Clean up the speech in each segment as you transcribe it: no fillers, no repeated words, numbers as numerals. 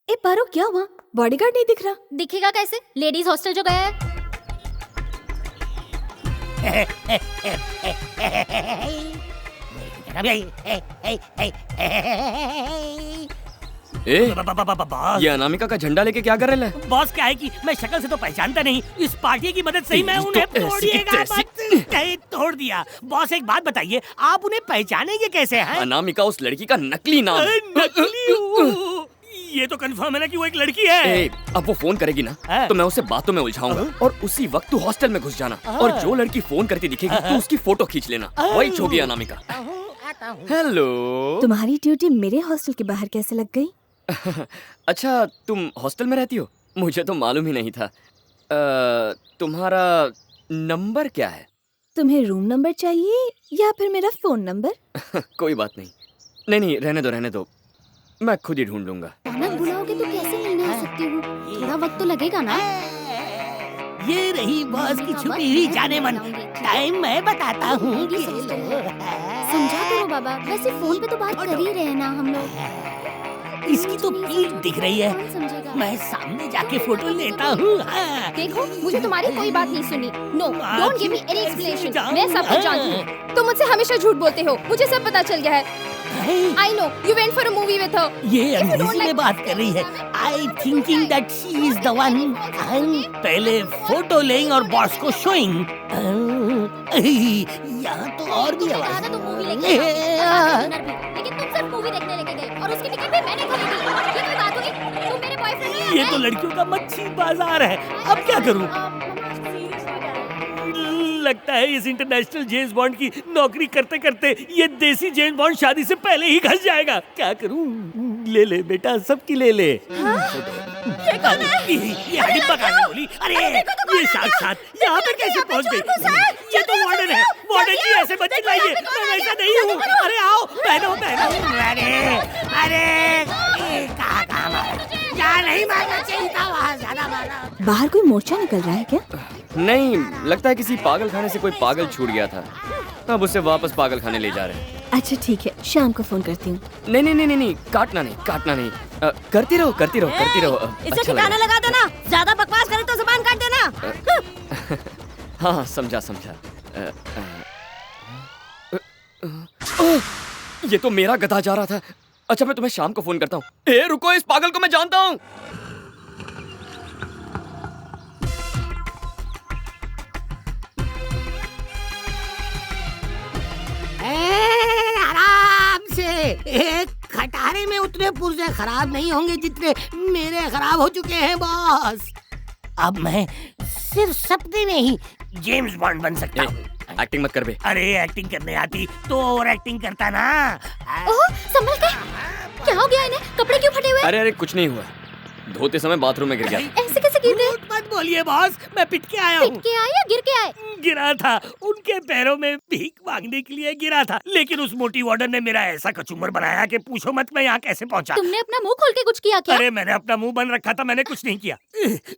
ए पारो, क्या हुआ? बॉडीगार्ड नहीं दिख रहा। दिखेगा कैसे? लेडीज हॉस्टल जो गया है। ये अनामिका का झंडा लेके क्या कर रहे हैं? बॉस क्या है कि मैं शक्ल से तो पहचानता नहीं, इस पार्टी की मदद से ही मैं उन्हें तोड़िएगा मत। कहीं तोड़ दिया। बॉस एक बात बताइए, आप उन्हें पहचानेंगे कैसे हैं? अनामिका उस लड़की का नकली नाम है। नकली? ये तो कंफर्म है ना कि वो एक लड़की है। अब वो फोन करेगी ना तो मैं उसे बातों में उलझाऊंगा और उसी वक्त तू हॉस्टल में घुस जाना और जो लड़की फोन करती दिखेगी तू उसकी फोटो खींच लेना। वही छोगी अनामिका। हेलो। तुम्हारी ड्यूटी मेरे हॉस्टल के बाहर कैसे लग गई? अच्छा, तुम हॉस्टल में रहती हो? मुझे तो मालूम ही नहीं था। तुम्हारा नंबर क्या है? तुम्हें रूम नंबर चाहिए या फिर मेरा फोन नंबर? कोई बात नहीं। नहीं, रहने दो। मैं खुद ही ढूंढ लूंगा। अचानक बुलाओगे तो कैसे मिलने आ सकती हूँ? थोड़ा वक्त तो लगेगा ना। ये रही बॉस की छुपी हुई जाने मन। टाइम मैं बताता हूँ। समझा करो बाबा, वैसे फोन पे तो बात कर ही रहे हैं ना हम लोग। इसकी तो पीठ दिख रही है। मैं सामने जाके फोटो लेता हूँ। देखो, मुझे तुम्हारी कोई बात नहीं सुनी। No, don't give me any explanation. मैं सब कुछ जानती हूँ। तुम मुझसे हमेशा झूठ बोलते हो। मुझे सब पता चल गया है। I know, you went for a movie with her. ये अंग्रेजी में बात कर रही है। I thinking that she is the one. पहले फोटो लेंगे और बॉस को शोइंग। यहाँ तो और भी आवाज। लेकिन तुम सिर्फ मूवी देखने लेके गए और उसकी टिकट भी मैंने खरीदी। ये कोई बात हुई? तुम मेरे बॉयफ्रेंड हो? ये तो लड़कियों का मच्छी बाजार है। अब क्या करूँ? लगता है इस इंटरनेशनल जेम्स बॉन्ड की नौकरी करते करते ये देसी जेम्स बॉन्ड शादी से पहले ही घस जाएगा। क्या करूं? ले ले बेटा, सबकी ले ले। ये कौन है? ये हडिब्बा कहाँ बोली? अरे ये साक्षात यहाँ पे कैसे पहुँच गई? ये तो वार्डन है। वार्डन जी ऐसे बच्चे लाइए। मैं वैसा नहीं हूँ। अरे आओ, बहनों। अरे कहाँ मारा? यहाँ नहीं मारना चाहिए था, वहाँ ज्यादा मारा। बाहर कोई मोर्चा निकल रहा है क्या? नहीं, लगता है किसी पागल खाने से कोई पागल छूट गया था। अब उसे वापस पागल खाने ले जा रहे हैं। अच्छा ठीक है, शाम को फोन करती हूँ। नहीं, काटना नहीं। करती रहो। इसे अच्छा ठिकाना लगा देना। ज्यादा बकवास करे तो जुबान काट देना। हाँ, समझा। ये तो मेरा गधा जा रहा था। अच्छा, मैं तुम्हें शाम को फोन करता हूँ। रुको, इस पागल को मैं जानता हूँ। आराम से। खटारे में उतने पुर्जे खराब नहीं होंगे जितने मेरे खराब हो चुके हैं बॉस। अब मैं सिर्फ सपने में ही जेम्स बॉन्ड बन सकता हूँ। एक्टिंग मत कर बे। अरे एक्टिंग करने आती तो ओवर एक्टिंग करता ना। ओह, संभल के। क्या हो गया इन्हें? कपड़े क्यों फटे हुए? अरे कुछ नहीं हुआ। धोते समय बाथरूम में गिर गया। ऐसे कैसे गिर गए? मत बोलिए बॉस, मैं पिट के आया हूँ। पिट के आए या गिर के आए? गिरा था। उनके पैरों में भीख मांगने के लिए गिरा था, लेकिन उस मोटी वार्डन ने मेरा ऐसा कचूमर बनाया कि पूछो मत मैं यहाँ कैसे पहुँचा। तुमने अपना मुंह खोल के कुछ किया क्या? अरे मैंने अपना मुंह बंद रखा था, मैंने कुछ नहीं किया।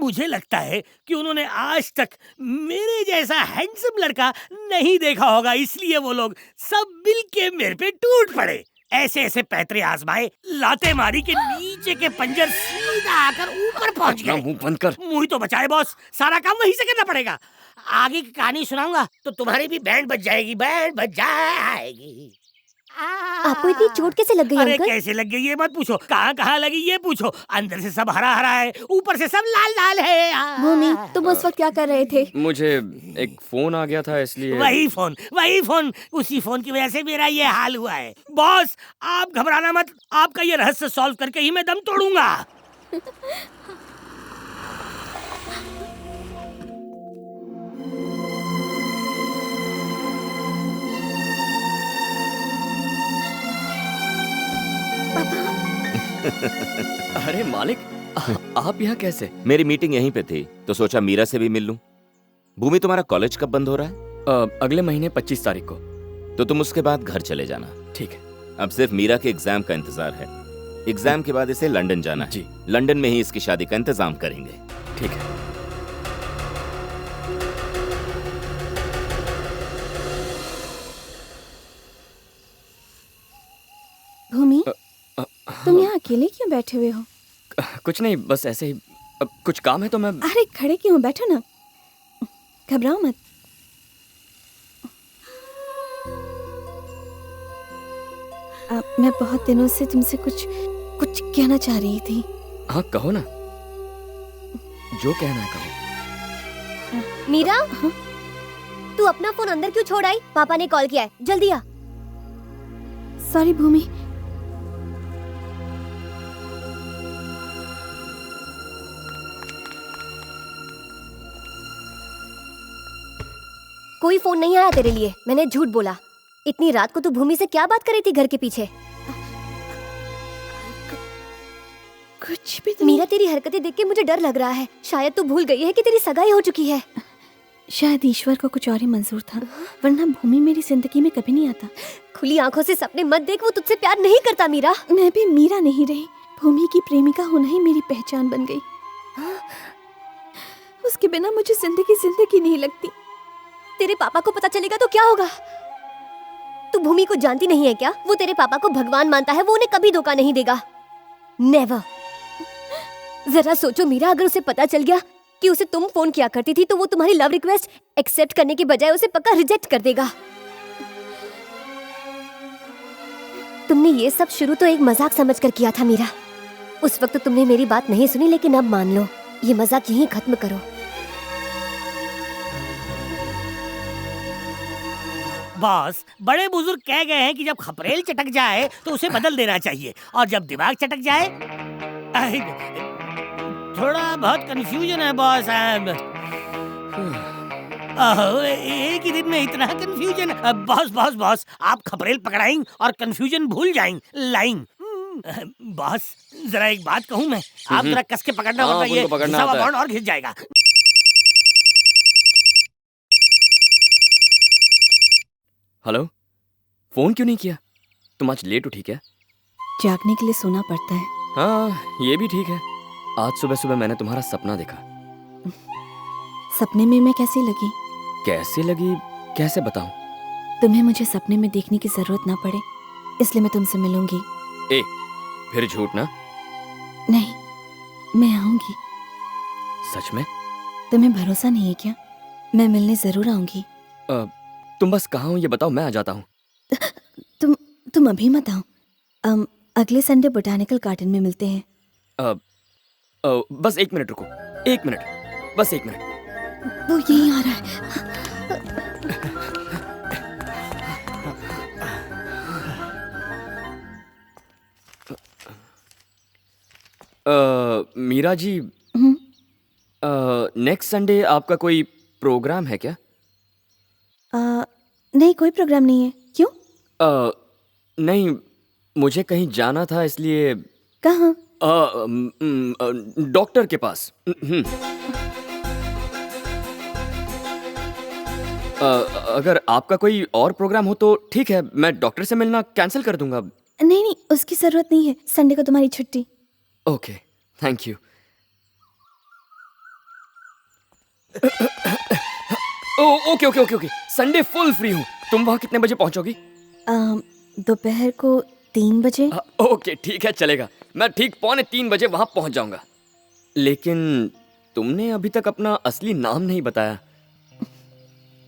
मुझे लगता है कि उन्होंने आज तक मेरे जैसा हैंडसम लड़का नहीं देखा होगा, इसलिए वो लोग सब मिल के मेरे पे टूट पड़े। ऐसे पैतरे आजमाए, लाते मारी के नीचे के पंजर सीधा आकर ऊपर पहुंच गए। मुंह बंद कर। मुंह तो बचाए बॉस, सारा काम वहीं से करना पड़ेगा। आगे की कहानी सुनाऊंगा तो तुम्हारी भी बैंड बज जाएगी। आपको इतनी चोट कैसे लग गई अरे अंकल? कैसे लग गई ये मत पूछो, कहाँ लगी ये पूछो। अंदर से सब हरा है, ऊपर से सब लाल है। भूमि, तुम उस वक्त क्या कर रहे थे? मुझे एक फोन आ गया था इसलिए। वही फोन, उसी फोन की वजह से मेरा ये हाल हुआ है। बॉस आप घबराना मत, आपका ये रहस्य सॉल्व करके ही मैं दम तोड़ूंगा। अरे मालिक, आप यहाँ कैसे? मेरी मीटिंग यहीं पे थी तो सोचा मीरा से भी मिल लूं। भूमि, तुम्हारा कॉलेज कब बंद हो रहा है? अगले महीने 25 तारीख को। तो तुम उसके बाद घर चले जाना। ठीक है। अब सिर्फ मीरा के एग्जाम का इंतजार है। एग्जाम के बाद इसे लंदन जाना है। जी। लंदन में ही इसकी शादी का इंतजाम करेंगे। ठीक है। भूमि, तुम यहाँ अकेले क्यों बैठे हुए हो? कुछ नहीं, बस ऐसे ही। कुछ काम है तो मैं। अरे खड़े क्यों हो, बैठो ना, घबराओ मत। मैं बहुत दिनों से तुमसे कुछ कहना चाह रही थी। हाँ कहो ना, जो कहना है कहो। मीरा, तू अपना फोन अंदर क्यों छोड़ आई? पापा ने कॉल किया है, जल्दी आ। सॉरी भूमि। कोई फोन नहीं आया तेरे लिए, मैंने झूठ बोला। इतनी रात को तू भूमि से क्या बात कर रही थी घर के पीछे? कुछ भी तो मीरा, तेरी हरकतें देख के मुझे डर लग रहा है। शायद तू भूल गई है कि तेरी सगाई हो चुकी है। शायद ईश्वर को कुछ और ही मंजूर था, वरना भूमि मेरी जिंदगी में कभी नहीं आता। खुली आंखों से सपने मत देख, वो तुझसे प्यार नहीं करता मीरा। मैं भी मीरा नहीं रही, भूमि की प्रेमिका होना ही मेरी पहचान बन गई। उसके बिना मुझे जिंदगी नहीं लगती। तेरे पापा को पता चलेगा तो क्या होगा? तू भूमि को जानती नहीं है क्या? वो तेरे पापा को भगवान मानता है, वो उन्हें कभी धोखा नहीं देगा। नेवर। जरा सोचो मीरा, अगर उसे पता चल गया कि उसे तुम फोन किया करती थी तो वो तुम्हारी लव रिक्वेस्ट एक्सेप्ट करने के बजाय उसे पक्का रिजेक्ट कर देगा। तुमने ये सब शुरू तो एक मजाक समझकर किया था मीरा। उस वक्त तुमने मेरी बात नहीं सुनी, लेकिन अब मान लो, ये मजाक यहीं खत्म करो। बॉस, बड़े बुजुर्ग कह गए हैं कि जब खपरेल चटक जाए तो उसे बदल देना चाहिए, और जब दिमाग चटक जाए। थोड़ा बहुत कंफ्यूजन है बॉस। एक ही दिन में इतना कंफ्यूजन? बॉस बॉस बॉस, आप खपरेल पकड़ाएं और कंफ्यूजन भूल जाएं। लाइन बॉस, जरा एक बात कहूं मैं, आप जरा कस के पकड़ना, हाँ, वरना ये उनको पकड़ना सवा आता है। बाउंड और घिस जाएगा। हेलो, फोन क्यों नहीं किया? तुम आज लेट उठी क्या? जागने के लिए सोना पड़ता है। हाँ ये भी ठीक है। आज सुबह सुबह मैंने तुम्हारा सपना देखा। सपने में मैं कैसी लगी? कैसे लगी कैसे बताऊं? तुम्हें मुझे सपने में देखने की जरूरत ना पड़े, इसलिए मैं तुमसे मिलूंगी। ए, फिर झूठ ना? नहीं, मैं आऊंगी। सच में? तुम्हें भरोसा नहीं है क्या? मैं मिलने जरूर आऊंगी। तुम बस कहाँ हो ये बताओ, मैं आ जाता हूँ। तुम अभी मत आओ। अगले संडे बोटानिकल गार्डन में मिलते हैं। बस 1 मिनट रुको, 1 मिनट, बस 1 मिनट। वो यहीं आ रहा है। मीरा जी, नेक्स्ट संडे आपका कोई प्रोग्राम है क्या? नहीं, कोई प्रोग्राम नहीं है। क्यों? नहीं, मुझे कहीं जाना था इसलिए। कहाँ? डॉक्टर के पास। अगर आपका कोई और प्रोग्राम हो तो ठीक है, मैं डॉक्टर से मिलना कैंसिल कर दूंगा। नहीं, उसकी जरूरत नहीं है। संडे को तुम्हारी छुट्टी। Okay, thank you. Okay okay okay okay, Sunday full free हूँ। तुम वहाँ कितने बजे पहुँचोगी? दोपहर को 3 बजे। ओके ठीक है, चलेगा। मैं ठीक 2:45 बजे वहाँ पहुँच जाऊँगा। लेकिन तुमने अभी तक अपना असली नाम नहीं बताया।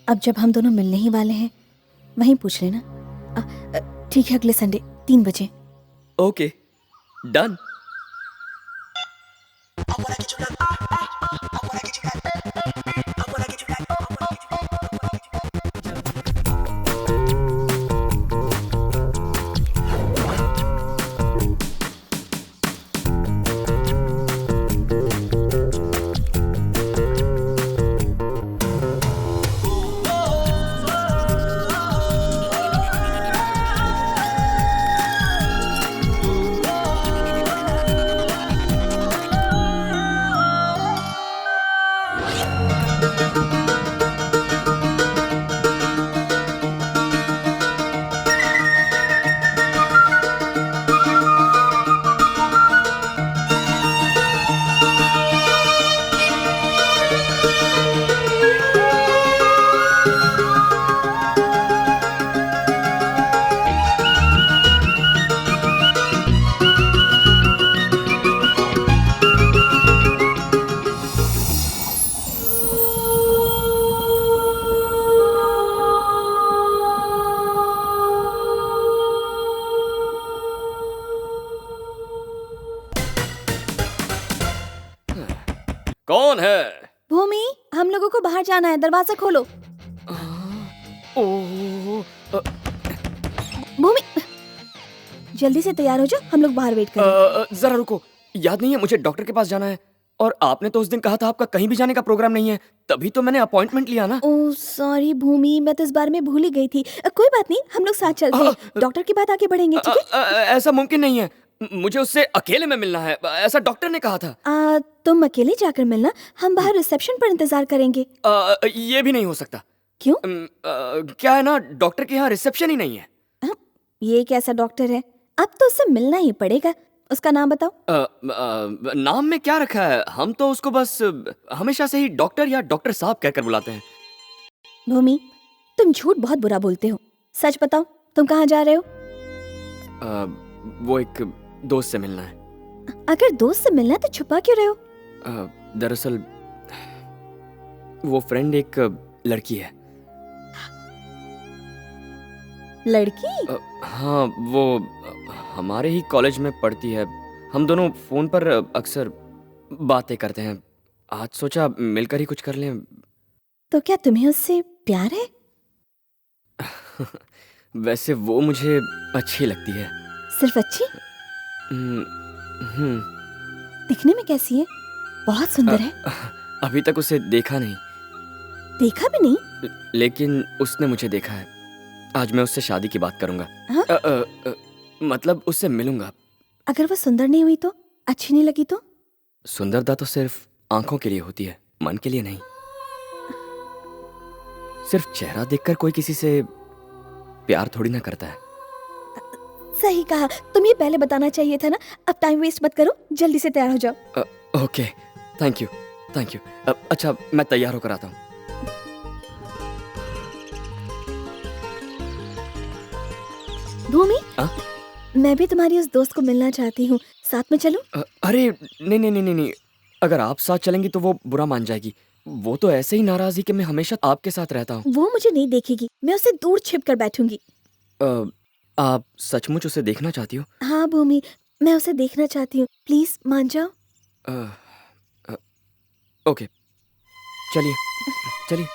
अब जब हम दोनों मिलने ही वाले हैं, वहीं पूछ लेना। ठीक है, अगले संडे 3 बजे। Okay, done. कौन है? भूमि, हम लोगों को बाहर जाना है, दरवाजा खोलो। ओह, भूमि, जल्दी से तैयार हो जाओ, हम लोग बाहर वेट करें। जरा रुको, याद नहीं है मुझे डॉक्टर के पास जाना है। और आपने तो उस दिन कहा था आपका कहीं भी जाने का प्रोग्राम नहीं है, तभी तो मैंने अपॉइंटमेंट लिया ना। ओह सॉरी भूमि, मैं तो इस बारे में भूल ही गई थी। कोई बात नहीं, हम लोग साथ चलते हैं, डॉक्टर की बात आगे बढ़ेंगे, ठीक है? ऐसा मुमकिन नहीं है, मुझे उससे अकेले में मिलना है, ऐसा डॉक्टर ने कहा था। तुम अकेले जाकर मिलना, हम बाहर रिसेप्शन पर इंतजार करेंगे। ये भी नहीं हो सकता। क्यों? क्या है ना, डॉक्टर के यहाँ रिसेप्शन ही नहीं है। ये कैसा डॉक्टर है? अब तो उससे मिलना ही पड़ेगा। उसका नाम बताओ। नाम में क्या रखा है, हम तो उसको बस हमेशा से ही डॉक्टर या डॉक्टर साहब कहकर बुलाते हैं। भूमि, तुम झूठ बहुत बुरा बोलते हो, सच बताओ, तुम कहाँ जा रहे हो? वो एक दोस्त से मिलना है। अगर दोस्त से मिलना है तो छुपा क्यों रहे हो? दरअसल वो फ्रेंड एक लड़की है। लड़की? हाँ, वो हमारे ही कॉलेज में पढ़ती है। हम दोनों फोन पर अक्सर बातें करते हैं। आज सोचा मिलकर ही कुछ कर लें। तो क्या तुम्हें उससे प्यार है? वैसे वो मुझे अच्छी लगती है। सिर्फ अच्छी? हम्म, दिखने में कैसी है? बहुत सुंदर है। अभी तक उसे देखा नहीं। देखा भी नहीं? लेकिन उसने मुझे देखा है। आज मैं उससे शादी की बात करूंगा। हाँ? मतलब उससे मिलूंगा। अगर वो सुंदर नहीं हुई तो? अच्छी नहीं लगी तो? सुंदरता तो सिर्फ आंखों के लिए होती है, मन के लिए नहीं। सिर्फ चेहरा देखकर कोई किसी से प्यार थोड़ी ना करता है। सही कहा, तुम ये पहले बताना चाहिए था ना। अब टाइम वेस्ट मत करो, जल्दी से तैयार हो जाओ। Okay, thank you, thank you. अच्छा, मैं तैयार होकर आता हूँ। भूमि, मैं भी तुम्हारी उस दोस्त को मिलना चाहती हूँ, साथ में चलूं? अरे नहीं नहीं नहीं नहीं, अगर आप साथ चलेंगी तो वो बुरा मान जाएगी। वो तो ऐसे ही नाराज है कि मैं हमेशा आपके साथ रहता हूँ। वो मुझे नहीं देखेगी, मैं उससे दूर छिप कर बैठूंगी। आप सचमुच उसे देखना चाहती हो? हाँ भूमि, मैं उसे देखना चाहती हूँ, प्लीज मान जाओ। ओके, चलिए चलिए।